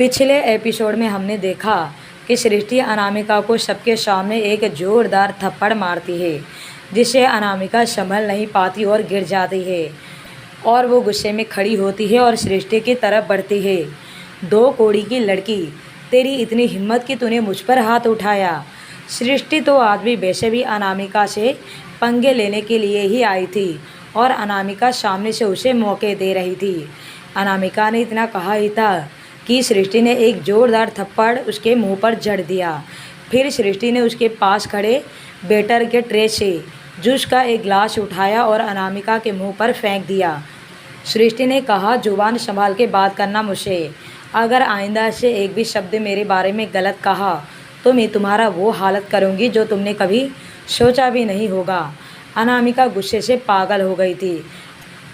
पिछले एपिसोड में हमने देखा कि सृष्टि अनामिका को सबके सामने एक जोरदार थप्पड़ मारती है, जिससे अनामिका संभल नहीं पाती और गिर जाती है और वो गुस्से में खड़ी होती है और सृष्टि की तरफ बढ़ती है। दो कौड़ी की लड़की, तेरी इतनी हिम्मत कि तूने मुझ पर हाथ उठाया। सृष्टि तो आज भी वैसे भी अनामिका से पंगे लेने के लिए ही आई थी और अनामिका सामने से उसे मौके दे रही थी। अनामिका ने इतना कहा ही था कि सृष्टि ने एक जोरदार थप्पड़ उसके मुंह पर जड़ दिया। फिर सृष्टि ने उसके पास खड़े वेटर के ट्रे से जूस का एक गिलास उठाया और अनामिका के मुंह पर फेंक दिया। सृष्टि ने कहा, जुबान संभाल के बात करना मुझसे। अगर आइंदा से एक भी शब्द मेरे बारे में गलत कहा तो मैं तुम्हारा वो हालत करूँगी जो तुमने कभी सोचा भी नहीं होगा। अनामिका गुस्से से पागल हो गई थी।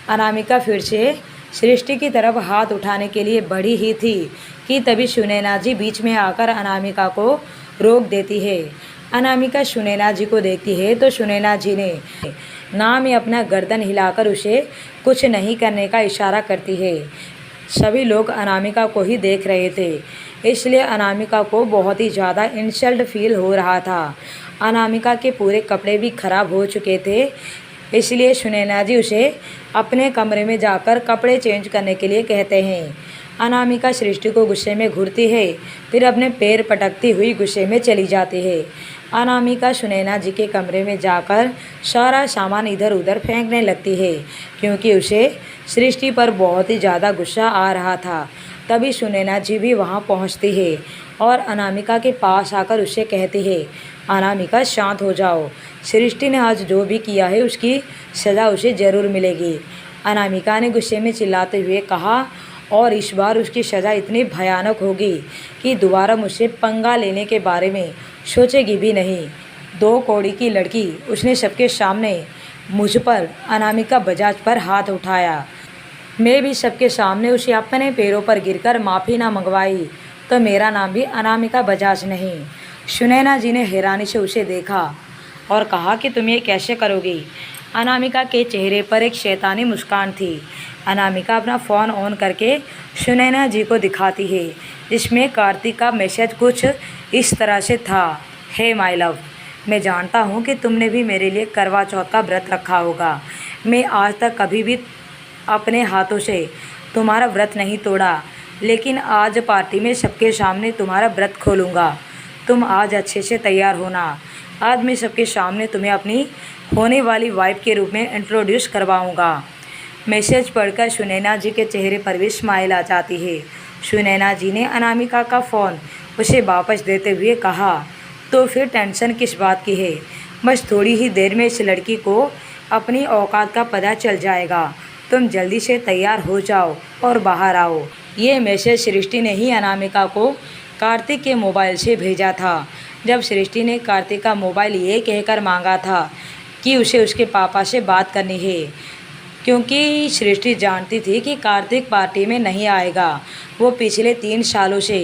अनामिका फिर से सृष्टि की तरफ हाथ उठाने के लिए बढ़ी ही थी कि तभी सुनैना जी बीच में आकर अनामिका को रोक देती है। अनामिका सुनैना जी को देखती है तो सुनैना जी ने ना में अपना गर्दन हिलाकर उसे कुछ नहीं करने का इशारा करती है। सभी लोग अनामिका को ही देख रहे थे, इसलिए अनामिका को बहुत ही ज़्यादा इंसल्ट फील हो रहा था। अनामिका के पूरे कपड़े भी खराब हो चुके थे, इसलिए सुनैना जी उसे अपने कमरे में जाकर कपड़े चेंज करने के लिए कहते हैं। अनामिका सृष्टि को गुस्से में घूरती है, फिर अपने पैर पटकती हुई गुस्से में चली जाती है। अनामिका सुनैना जी के कमरे में जाकर सारा सामान इधर उधर फेंकने लगती है, क्योंकि उसे सृष्टि पर बहुत ही ज़्यादा गुस्सा आ रहा था। तभी सुनैना जी भी वहाँ पहुँचती है और अनामिका के पास आकर उसे कहती है, अनामिका शांत हो जाओ। सृष्टि ने आज जो भी किया है उसकी सज़ा उसे ज़रूर मिलेगी। अनामिका ने गुस्से में चिल्लाते हुए कहा, और इस बार उसकी सज़ा इतनी भयानक होगी कि दोबारा मुझसे पंगा लेने के बारे में सोचेगी भी नहीं। दो कौड़ी की लड़की, उसने सबके सामने मुझ पर, अनामिका बजाज पर हाथ उठाया। मैं भी सबके सामने उसे अपने पैरों पर गिरकर माफ़ी ना मंगवाई तो मेरा नाम भी अनामिका बजाज नहीं। सुनैना जी ने हैरानी से उसे देखा और कहा कि तुम ये कैसे करोगी। अनामिका के चेहरे पर एक शैतानी मुस्कान थी। अनामिका अपना फ़ोन ऑन करके सुनैना जी को दिखाती है, जिसमें कार्तिक का मैसेज कुछ इस तरह से था, हे माय लव, मैं जानता हूँ कि तुमने भी मेरे लिए करवा चौथ का व्रत रखा होगा। मैं आज तक कभी भी अपने हाथों से तुम्हारा व्रत नहीं तोड़ा, लेकिन आज पार्टी में सबके सामने तुम्हारा व्रत खोलूँगा। तुम आज अच्छे से तैयार होना। आज मैं सबके सामने तुम्हें अपनी होने वाली वाइफ के रूप में इंट्रोड्यूस करवाऊँगा। मैसेज पढ़कर सुनैना जी के चेहरे पर भी स्माइल आ जाती है। सुनैना जी ने अनामिका का फ़ोन उसे वापस देते हुए कहा, तो फिर टेंशन किस बात की है। बस थोड़ी ही देर में इस लड़की को अपनी औकात का पता चल जाएगा। तुम जल्दी से तैयार हो जाओ और बाहर आओ। ये मैसेज सृष्टि ने ही अनामिका को कार्तिक के मोबाइल से भेजा था। जब सृष्टि ने कार्तिक का मोबाइल ये कहकर मांगा था कि उसे उसके पापा से बात करनी है, क्योंकि सृष्टि जानती थी कि कार्तिक पार्टी में नहीं आएगा। वो पिछले 3 सालों से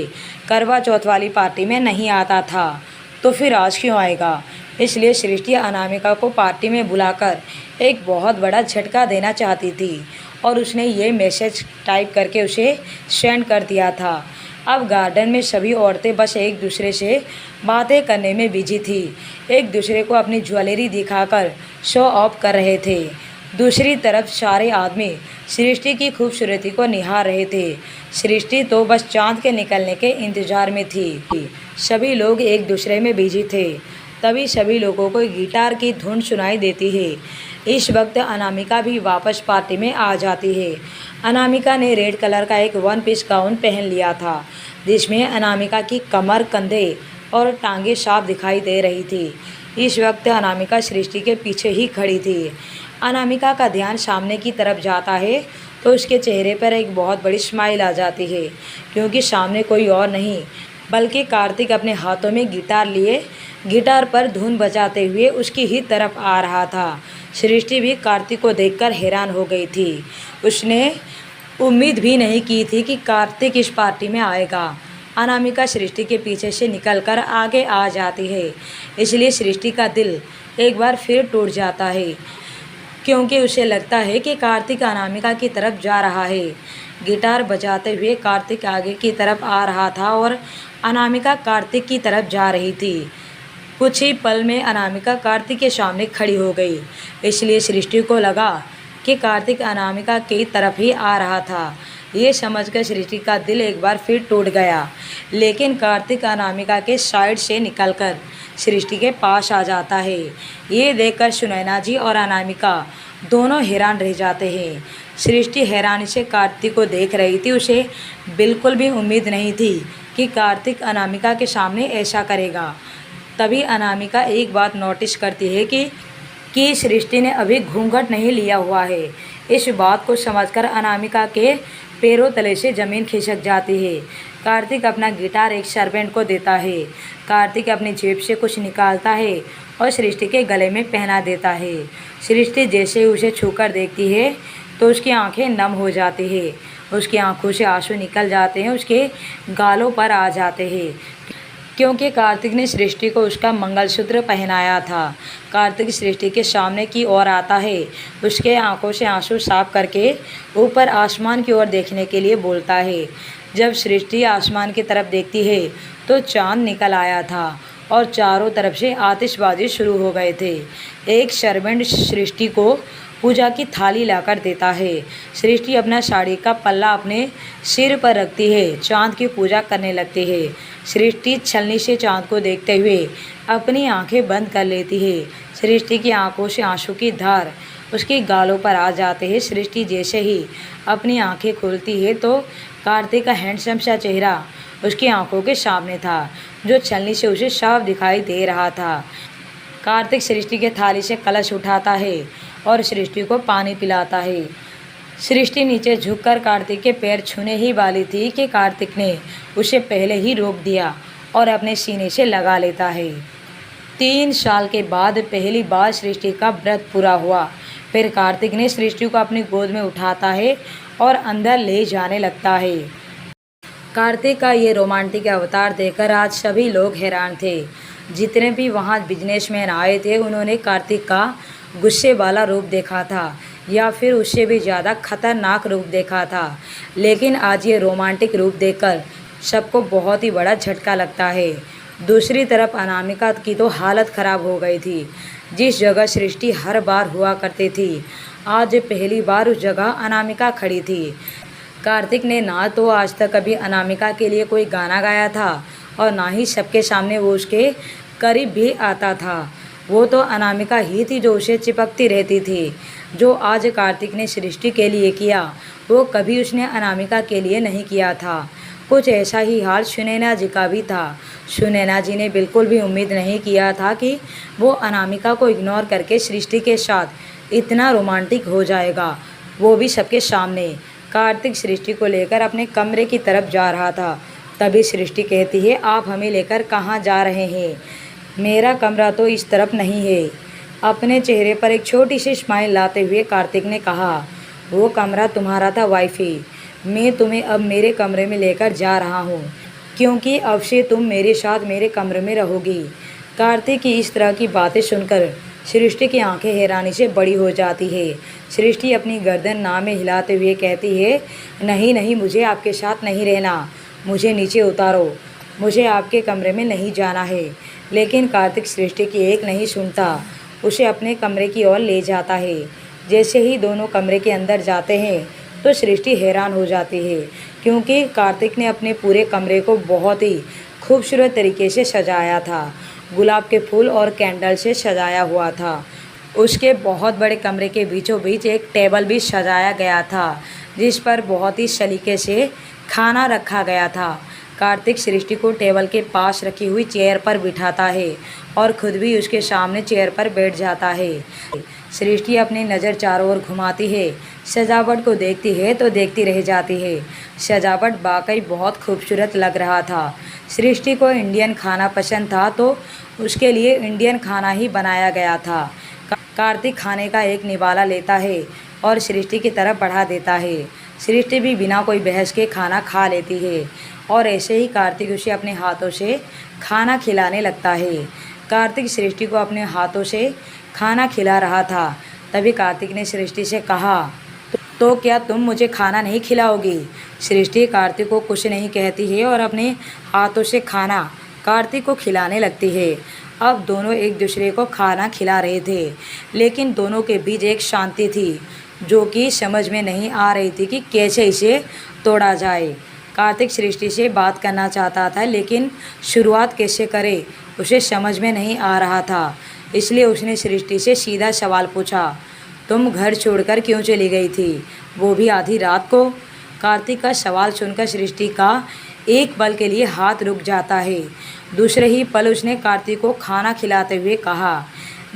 करवा चौथ वाली पार्टी में नहीं आता था, तो फिर आज क्यों आएगा। इसलिए सृष्टि अनामिका को पार्टी में बुलाकर एक बहुत बड़ा झटका देना चाहती थी और उसने ये मैसेज टाइप करके उसे सेंड कर दिया था। अब गार्डन में सभी औरतें बस एक दूसरे से बातें करने में बिजी थी, एक दूसरे को अपनी ज्वेलरी दिखाकर शो ऑफ कर रहे थे। दूसरी तरफ सारे आदमी सृष्टि की खूबसूरती को निहार रहे थे। सृष्टि तो बस चांद के निकलने के इंतज़ार में थी। सभी लोग एक दूसरे में बिजी थे। तभी सभी लोगों को गिटार की धुन सुनाई देती है। इस वक्त अनामिका भी वापस पार्टी में आ जाती है। अनामिका ने रेड कलर का एक 1 पीस गाउन पहन लिया था, जिसमें अनामिका की कमर, कंधे और टांगें साफ दिखाई दे रही थी। इस वक्त अनामिका सृष्टि के पीछे ही खड़ी थी। अनामिका का ध्यान सामने की तरफ जाता है तो उसके चेहरे पर एक बहुत बड़ी स्माइल आ जाती है, क्योंकि सामने कोई और नहीं बल्कि कार्तिक अपने हाथों में गिटार लिए गिटार पर धुन बजाते हुए उसकी ही तरफ आ रहा था। सृष्टि भी कार्तिक को देखकर हैरान हो गई थी। उसने उम्मीद भी नहीं की थी कि कार्तिक इस पार्टी में आएगा। अनामिका सृष्टि के पीछे से निकलकर आगे आ जाती है, इसलिए सृष्टि का दिल एक बार फिर टूट जाता है, क्योंकि उसे लगता है कि कार्तिक अनामिका की तरफ जा रहा है। गिटार बजाते हुए कार्तिक आगे की तरफ आ रहा था और अनामिका कार्तिक की तरफ जा रही थी। कुछ ही पल में अनामिका कार्तिक के सामने खड़ी हो गई, इसलिए सृष्टि को लगा कि कार्तिक अनामिका की तरफ ही आ रहा था। ये समझकर सृष्टि का दिल एक बार फिर टूट गया, लेकिन कार्तिक अनामिका के साइड से निकलकर सृष्टि के पास आ जाता है। ये देखकर सुनैना जी और अनामिका दोनों हैरान रह जाते हैं। सृष्टि हैरानी से कार्तिक को देख रही थी। उसे बिल्कुल भी उम्मीद नहीं थी कि कार्तिक अनामिका के सामने ऐसा करेगा। तभी अनामिका एक बात नोटिस करती है कि सृष्टि ने अभी घूंघट नहीं लिया हुआ है। इस बात को समझकर अनामिका के पैरों तले से ज़मीन खिसक जाती है। कार्तिक अपना गिटार एक सर्वेंट को देता है। कार्तिक अपनी जेब से कुछ निकालता है और सृष्टि के गले में पहना देता है। सृष्टि जैसे ही उसे छूकर देखती है तो उसकी आंखें नम हो जाती है। उसकी आंखों से आंसू निकल जाते हैं, उसके गालों पर आ जाते हैं, क्योंकि कार्तिक ने सृष्टि को उसका मंगलसूत्र पहनाया था। कार्तिक सृष्टि के सामने की ओर आता है, उसके आंखों से आंसू साफ करके ऊपर आसमान की ओर देखने के लिए बोलता है। जब सृष्टि आसमान की तरफ देखती है तो चांद निकल आया था और चारों तरफ से आतिशबाजी शुरू हो गए थे। एक सर्वेंट सृष्टि को पूजा की थाली लाकर देता है। सृष्टि अपना साड़ी का पल्ला अपने सिर पर रखती है, चांद की पूजा करने लगती है। सृष्टि छलनी से चांद को देखते हुए अपनी आंखें बंद कर लेती है। सृष्टि की आंखों से आंसू की धार उसके गालों पर आ जाते हैं। सृष्टि जैसे ही अपनी आंखें खोलती है तो कार्तिक का हैंडसम सा चेहरा उसकी आंखों के सामने था, जो छलनी से उसे साफ दिखाई दे रहा था। कार्तिक सृष्टि के थाली से कलश उठाता है और सृष्टि को पानी पिलाता है। सृष्टि नीचे झुककर कार्तिक के पैर छूने ही वाली थी कि कार्तिक ने उसे पहले ही रोक दिया और अपने सीने से लगा लेता है। 3 साल के बाद पहली बार सृष्टि का व्रत पूरा हुआ। फिर कार्तिक ने सृष्टि को अपनी गोद में उठाता है और अंदर ले जाने लगता है। कार्तिक का ये रोमांटिक अवतार देखकर आज सभी लोग हैरान थे। जितने भी वहाँ बिजनेसमैन आए थे उन्होंने कार्तिक का गुस्से वाला रूप देखा था या फिर उससे भी ज़्यादा खतरनाक रूप देखा था, लेकिन आज ये रोमांटिक रूप देखकर सबको बहुत ही बड़ा झटका लगता है। दूसरी तरफ अनामिका की तो हालत ख़राब हो गई थी। जिस जगह सृष्टि हर बार हुआ करती थी, आज पहली बार उस जगह अनामिका खड़ी थी। कार्तिक ने ना तो आज तक कभी अनामिका के लिए कोई गाना गाया था और ना ही सबके सामने वो उसके करीब भी आता था। वो तो अनामिका ही थी जो उसे चिपकती रहती थी। जो आज कार्तिक ने सृष्टि के लिए किया वो कभी उसने अनामिका के लिए नहीं किया था। कुछ ऐसा ही हाल सुनैना जी का भी था। सुनैना जी ने बिल्कुल भी उम्मीद नहीं किया था कि वो अनामिका को इग्नोर करके सृष्टि के साथ इतना रोमांटिक हो जाएगा, वो भी सबके सामने। कार्तिक सृष्टि को लेकर अपने कमरे की तरफ जा रहा था। तभी सृष्टि कहती है, आप हमें लेकर कहाँ जा रहे हैं? मेरा कमरा तो इस तरफ नहीं है। अपने चेहरे पर एक छोटी सी स्माइल लाते हुए कार्तिक ने कहा, वो कमरा तुम्हारा था वाइफी, मैं तुम्हें अब मेरे कमरे में लेकर जा रहा हूँ, क्योंकि अब से तुम मेरे साथ मेरे कमरे में रहोगी। कार्तिक की इस तरह की बातें सुनकर सृष्टि की आंखें हैरानी से बड़ी हो जाती है। सृष्टि अपनी गर्दन ना में हिलाते हुए कहती है, नहीं नहीं, मुझे आपके साथ नहीं रहना, मुझे नीचे उतारो, मुझे आपके कमरे में नहीं जाना है। लेकिन कार्तिक सृष्टि की एक नहीं सुनता, उसे अपने कमरे की ओर ले जाता है। जैसे ही दोनों कमरे के अंदर जाते हैं तो सृष्टि हैरान हो जाती है, क्योंकि कार्तिक ने अपने पूरे कमरे को बहुत ही खूबसूरत तरीके से सजाया था। गुलाब के फूल और कैंडल से सजाया हुआ था। उसके बहुत बड़े कमरे के बीचों बीच एक टेबल भी सजाया गया था, जिस पर बहुत ही सलीके से खाना रखा गया था। कार्तिक सृष्टि को टेबल के पास रखी हुई चेयर पर बिठाता है और खुद भी उसके सामने चेयर पर बैठ जाता है। सृष्टि अपनी नज़र चारों ओर घुमाती है, सजावट को देखती है तो देखती रह जाती है। सजावट वाकई बहुत खूबसूरत लग रहा था। सृष्टि को इंडियन खाना पसंद था तो उसके लिए इंडियन खाना ही बनाया गया था। कार्तिक खाने का एक निवाला लेता है और सृष्टि की तरफ बढ़ा देता है। सृष्टि भी बिना कोई बहस के खाना खा लेती है और ऐसे ही कार्तिक उसे अपने हाथों से खाना खिलाने लगता है। कार्तिक सृष्टि को अपने हाथों से खाना खिला रहा था। तभी कार्तिक ने सृष्टि से कहा, तो क्या तुम मुझे खाना नहीं खिलाओगी? सृष्टि कार्तिक को कुछ नहीं कहती है और अपने हाथों से खाना कार्तिक को खिलाने लगती है। अब दोनों एक दूसरे को खाना खिला रहे थे, लेकिन दोनों के बीच एक शांति थी जो कि समझ में नहीं आ रही थी कि कैसे इसे तोड़ा जाए। कार्तिक सृष्टि से बात करना चाहता था, लेकिन शुरुआत कैसे करे उसे समझ में नहीं आ रहा था। इसलिए उसने सृष्टि से सीधा सवाल पूछा, तुम घर छोड़कर क्यों चली गई थी, वो भी आधी रात को? कार्तिक का सवाल सुनकर सृष्टि का एक पल के लिए हाथ रुक जाता है। दूसरे ही पल उसने कार्तिक को खाना खिलाते हुए कहा,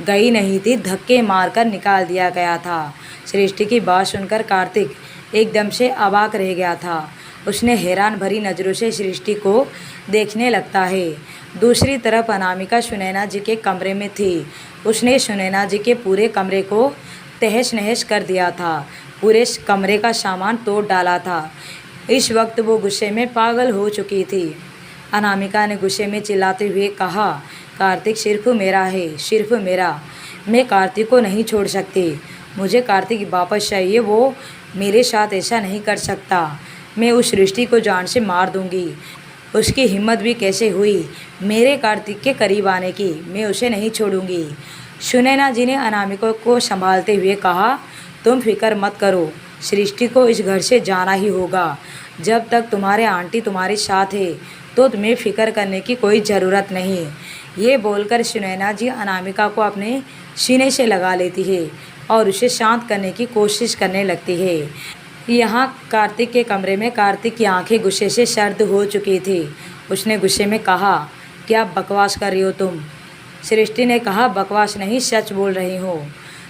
गई नहीं थी, धक्के मारकर निकाल दिया गया था। सृष्टि की बात सुनकर कार्तिक एकदम से अवाक रह गया था। उसने हैरान भरी नज़रों से सृष्टि को देखने लगता है। दूसरी तरफ अनामिका सुनैना जी के कमरे में थी। उसने सुनैना जी के पूरे कमरे को तहस नहस कर दिया था, पूरे कमरे का सामान तोड़ डाला था। इस वक्त वो गुस्से में पागल हो चुकी थी। अनामिका ने गुस्से में चिल्लाते हुए कहा, कार्तिक सिर्फ मेरा है, सिर्फ मेरा। मैं कार्तिक को नहीं छोड़ सकती। मुझे कार्तिक वापस चाहिए। वो मेरे साथ ऐसा नहीं कर सकता। मैं उस सृष्टि को जान से मार दूंगी। उसकी हिम्मत भी कैसे हुई मेरे कार्तिक के करीब आने की। मैं उसे नहीं छोड़ूंगी। सुनैना जी ने अनामिका को संभालते हुए कहा, तुम फिक्र मत करो, सृष्टि को इस घर से जाना ही होगा। जब तक तुम्हारे आंटी तुम्हारे साथ है तो तुम्हें फिक्र करने की कोई ज़रूरत नहीं। ये बोलकर सुनैना जी अनामिका को अपने सीने से लगा लेती है और उसे शांत करने की कोशिश करने लगती है। यहाँ कार्तिक के कमरे में कार्तिक की आंखें गुस्से से सर्द हो चुकी थी। उसने गुस्से में कहा, क्या बकवास कर रही हो तुम? सृष्टि ने कहा, बकवास नहीं, सच बोल रही हूँ।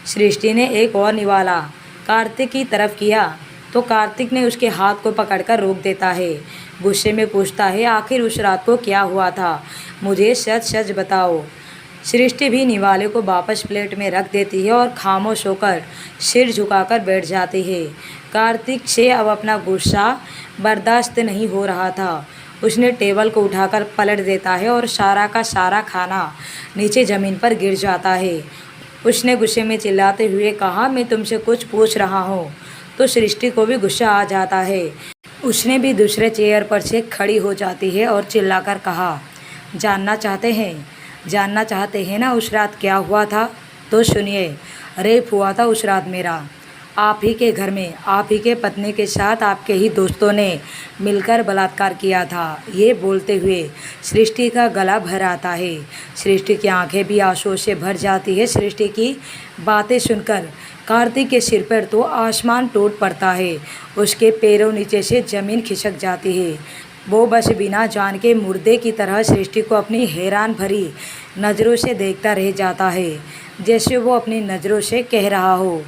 सृष्टि ने एक और निवाला कार्तिक की तरफ किया तो कार्तिक ने उसके हाथ को पकड़कर रोक देता है। गुस्से में पूछता है, आखिर उस रात को क्या हुआ था? मुझे सच सच बताओ। सृष्टि भी निवाले को वापस प्लेट में रख देती है और खामोश होकर सिर झुकाकर बैठ जाती है। कार्तिक से अब अपना गुस्सा बर्दाश्त नहीं हो रहा था। उसने टेबल को उठाकर पलट देता है और सारा का सारा खाना नीचे ज़मीन पर गिर जाता है। उसने गुस्से में चिल्लाते हुए कहा, मैं तुमसे कुछ पूछ रहा हूँ। तो सृष्टि को भी गुस्सा आ जाता है। उसने भी दूसरे चेयर पर से खड़ी हो जाती है और चिल्लाकर कहा, जानना चाहते हैं ना उस रात क्या हुआ था? तो सुनिए, रेप हुआ था उस रात मेरा, आप ही के घर में, आप ही के पत्नी के साथ आपके ही दोस्तों ने मिलकर बलात्कार किया था। ये बोलते हुए सृष्टि का गला भर आता है। सृष्टि की आंखें भी आंसुओं से भर जाती है। सृष्टि की बातें सुनकर कार्तिक के सिर पर तो आसमान टूट पड़ता है। उसके पैरों नीचे से ज़मीन खिसक जाती है। वो बस बिना जान के मुर्दे की तरह सृष्टि को अपनी हैरान भरी नज़रों से देखता रह जाता है, जैसे वो अपनी नज़रों से कह रहा हो,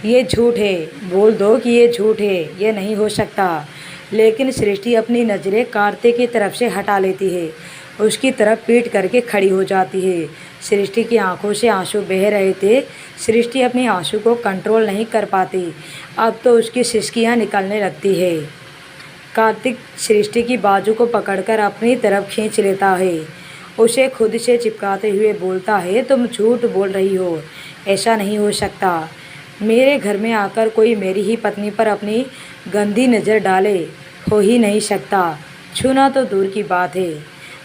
ये झूठ है, बोल दो कि ये झूठ है, ये नहीं हो सकता। लेकिन सृष्टि अपनी नज़रें कार्तिक की तरफ से हटा लेती है, उसकी तरफ पीठ करके खड़ी हो जाती है। सृष्टि की आंखों से आंसू बह रहे थे। सृष्टि अपने आंसू को कंट्रोल नहीं कर पाती। अब तो उसकी सिसकियाँ निकलने लगती है। कार्तिक सृष्टि की बाजू को पकड़कर अपनी तरफ खींच लेता है। उसे खुद से चिपकाते हुए बोलता है, तुम झूठ बोल रही हो, ऐसा नहीं हो सकता। मेरे घर में आकर कोई मेरी ही पत्नी पर अपनी गंदी नज़र डाले, हो ही नहीं सकता। छूना तो दूर की बात है।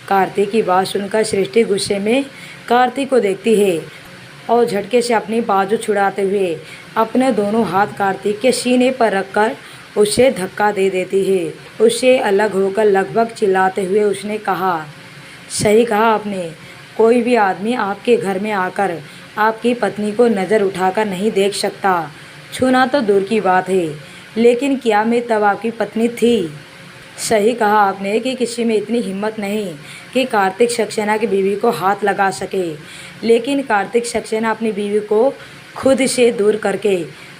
कार्तिक की बात सुनकर सृष्टि गुस्से में कार्तिक को देखती है और झटके से अपनी बाजू छुड़ाते हुए अपने दोनों हाथ कार्तिक के सीने पर रखकर उसे धक्का दे देती है। उससे अलग होकर लगभग चिल्लाते हुए उसने कहा, सही कहा आपने, कोई भी आदमी आपके घर में आकर आपकी पत्नी को नज़र उठाकर नहीं देख सकता। छूना तो दूर की बात है, लेकिन क्या मैं तब आपकी पत्नी थी? सही कहा आपने कि किसी में इतनी हिम्मत नहीं कि कार्तिक सक्सेना की बीवी को हाथ लगा सके, लेकिन कार्तिक सक्सेना अपनी बीवी को खुद से दूर करके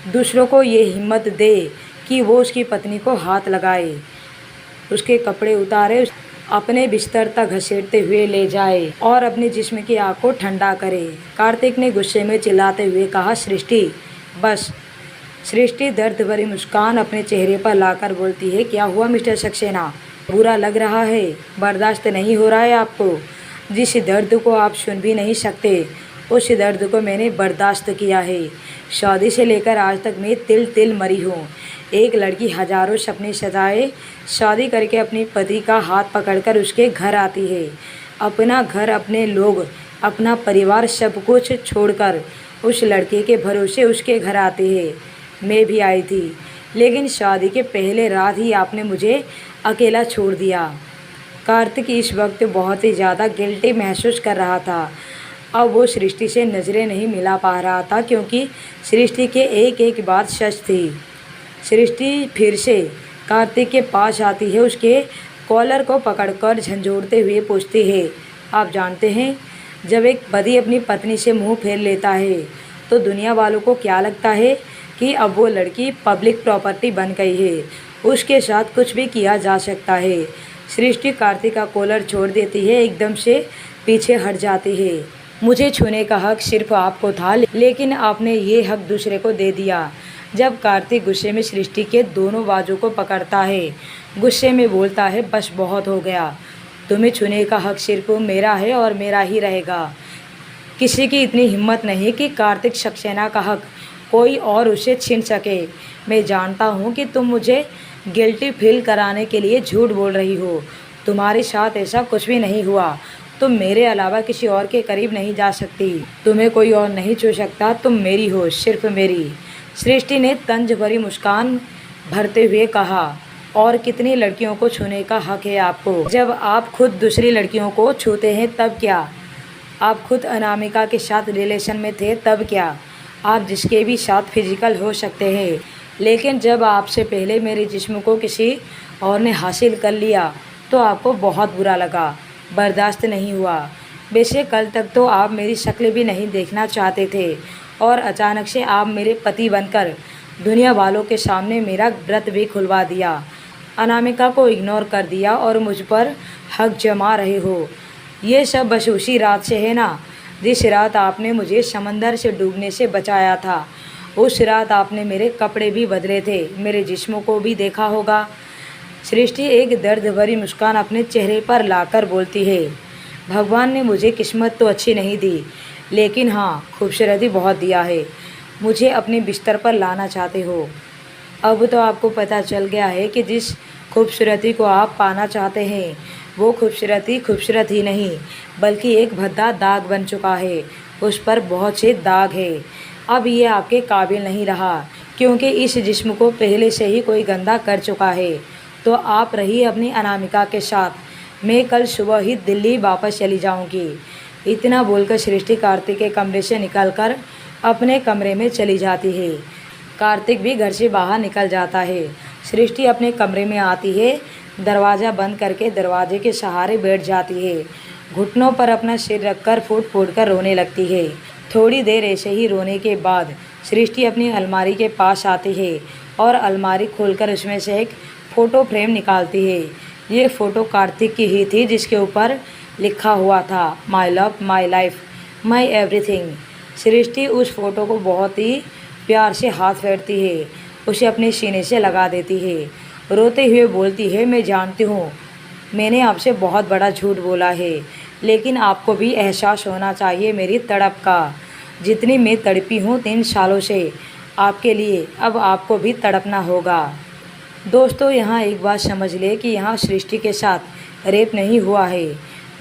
दूसरों को ये हिम्मत दे कि वो उसकी पत्नी को हाथ लगाए, उसके कपड़े उतारे, अपने बिस्तर तक घसीटते हुए ले जाए और अपने जिस्म की आग को ठंडा करे। कार्तिक ने गुस्से में चिल्लाते हुए कहा, सृष्टि बस। सृष्टि दर्द भरी मुस्कान अपने चेहरे पर लाकर बोलती है, क्या हुआ मिस्टर सक्सेना? बुरा लग रहा है? बर्दाश्त नहीं हो रहा है आपको? जिस दर्द को आप सुन भी नहीं सकते, उस दर्द को मैंने बर्दाश्त किया है। शादी से लेकर आज तक मैं तिल तिल मरी हूँ। एक लड़की हजारों सपने सजाए शादी करके अपने पति का हाथ पकड़कर उसके घर आती है। अपना घर, अपने लोग, अपना परिवार सब कुछ छोड़कर उस लड़के के भरोसे उसके घर आती है। मैं भी आई थी, लेकिन शादी के पहले रात ही आपने मुझे अकेला छोड़ दिया। कार्तिक इस वक्त बहुत ही ज़्यादा गिल्टी महसूस कर रहा था। अब वो सृष्टि से नज़रें नहीं मिला पा रहा था, क्योंकि सृष्टि के एक एक बात सच थी। सृष्टि फिर से कार्तिक के पास आती है, उसके कॉलर को पकड़कर झंझोड़ते हुए पूछती है, आप जानते हैं, जब एक पति अपनी पत्नी से मुंह फेर लेता है तो दुनिया वालों को क्या लगता है कि अब वो लड़की पब्लिक प्रॉपर्टी बन गई है, उसके साथ कुछ भी किया जा सकता है। सृष्टि कार्तिक का कॉलर छोड़ देती है, एकदम से पीछे हट जाती है। मुझे छूने का हक सिर्फ आपको था, लेकिन आपने ये हक दूसरे को दे दिया। जब कार्तिक गुस्से में सृष्टि के दोनों बाजू को पकड़ता है, गुस्से में बोलता है, बस बहुत हो गया, तुम्हें छूने का हक सिर्फ मेरा है और मेरा ही रहेगा। किसी की इतनी हिम्मत नहीं कि कार्तिक सक्सेना का हक कोई और उसे छीन सके। मैं जानता हूँ कि तुम मुझे गिल्टी फील कराने के लिए झूठ बोल रही हो। तुम्हारे साथ ऐसा कुछ भी नहीं हुआ। तुम मेरे अलावा किसी और के करीब नहीं जा सकती। तुम्हें कोई और नहीं छू सकता। तुम मेरी हो, सिर्फ मेरी। सृष्टि ने तंज भरी मुस्कान भरते हुए कहा, और कितनी लड़कियों को छूने का हक है आपको? जब आप खुद दूसरी लड़कियों को छूते हैं तब क्या? आप खुद अनामिका के साथ रिलेशन में थे तब क्या? आप जिसके भी साथ फिजिकल हो सकते हैं, लेकिन जब आपसे पहले मेरे जिस्म को किसी और ने हासिल कर लिया तो आपको बहुत बुरा लगा, बर्दाश्त नहीं हुआ। बेशक कल तक तो आप मेरी शक्ल भी नहीं देखना चाहते थे, और अचानक से आप मेरे पति बनकर दुनिया वालों के सामने मेरा व्रत भी खुलवा दिया, अनामिका को इग्नोर कर दिया और मुझ पर हक जमा रहे हो। ये सब बस उसी रात से है ना, जिस रात आपने मुझे समंदर से डूबने से बचाया था। उस रात आपने मेरे कपड़े भी बदले थे, मेरे जिस्म को भी देखा होगा। सृष्टि एक दर्द भरी मुस्कान अपने चेहरे पर लाकर बोलती है, भगवान ने मुझे किस्मत तो अच्छी नहीं दी, लेकिन हाँ, खूबसूरती बहुत दिया है। मुझे अपने बिस्तर पर लाना चाहते हो। अब तो आपको पता चल गया है कि जिस खूबसूरती को आप पाना चाहते हैं वो खूबसूरती खूबसूरत ही नहीं, बल्कि एक भद्दा दाग बन चुका है। उस पर बहुत से दाग है। अब ये आपके काबिल नहीं रहा, क्योंकि इस जिस्म को पहले से ही कोई गंदा कर चुका है। तो आप रही अपनी अनामिका के साथ। मैं कल सुबह ही दिल्ली वापस चली जाऊंगी। इतना बोलकर सृष्टि कार्तिक के कमरे से निकलकर अपने कमरे में चली जाती है। कार्तिक भी घर से बाहर निकल जाता है। सृष्टि अपने कमरे में आती है, दरवाज़ा बंद करके दरवाजे के सहारे बैठ जाती है। घुटनों पर अपना सिर रखकर फूट फूट कर रोने लगती है। थोड़ी देर ऐसे ही रोने के बाद सृष्टि अपनी अलमारी के पास आती है और अलमारी खोलकर उसमें से एक फ़ोटो फ्रेम निकालती है। ये फ़ोटो कार्तिक की ही थी, जिसके ऊपर लिखा हुआ था, my love, my life, my everything. Srishti उस फ़ोटो को बहुत ही प्यार से हाथ फेरती है, उसे अपने सीने से लगा देती है। रोते हुए बोलती है, मैं जानती हूँ मैंने आपसे बहुत बड़ा झूठ बोला है, लेकिन आपको भी एहसास होना चाहिए मेरी तड़प का। जितनी मैं तड़पी हूँ 3 सालों से आपके लिए, अब आपको भी तड़पना होगा। दोस्तों, यहाँ एक बात समझ ले कि यहाँ सृष्टि के साथ रेप नहीं हुआ है,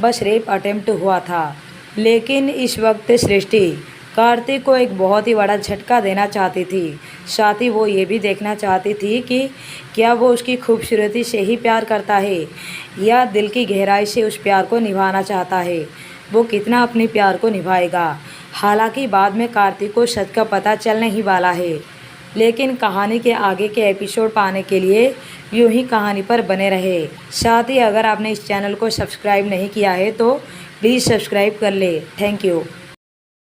बस रेप अटेम्प्ट हुआ था। लेकिन इस वक्त सृष्टि कार्तिक को एक बहुत ही बड़ा झटका देना चाहती थी। साथ ही वो ये भी देखना चाहती थी कि क्या वो उसकी खूबसूरती से ही प्यार करता है या दिल की गहराई से उस प्यार को निभाना चाहता है। वो कितना अपने प्यार को निभाएगा। हालांकि बाद में कार्तिक को सच का पता चलने ही वाला है। लेकिन कहानी के आगे के एपिसोड पाने के लिए यूं ही कहानी पर बने रहे। साथ ही अगर आपने इस चैनल को सब्सक्राइब नहीं किया है तो प्लीज़ सब्सक्राइब कर ले। Thank you.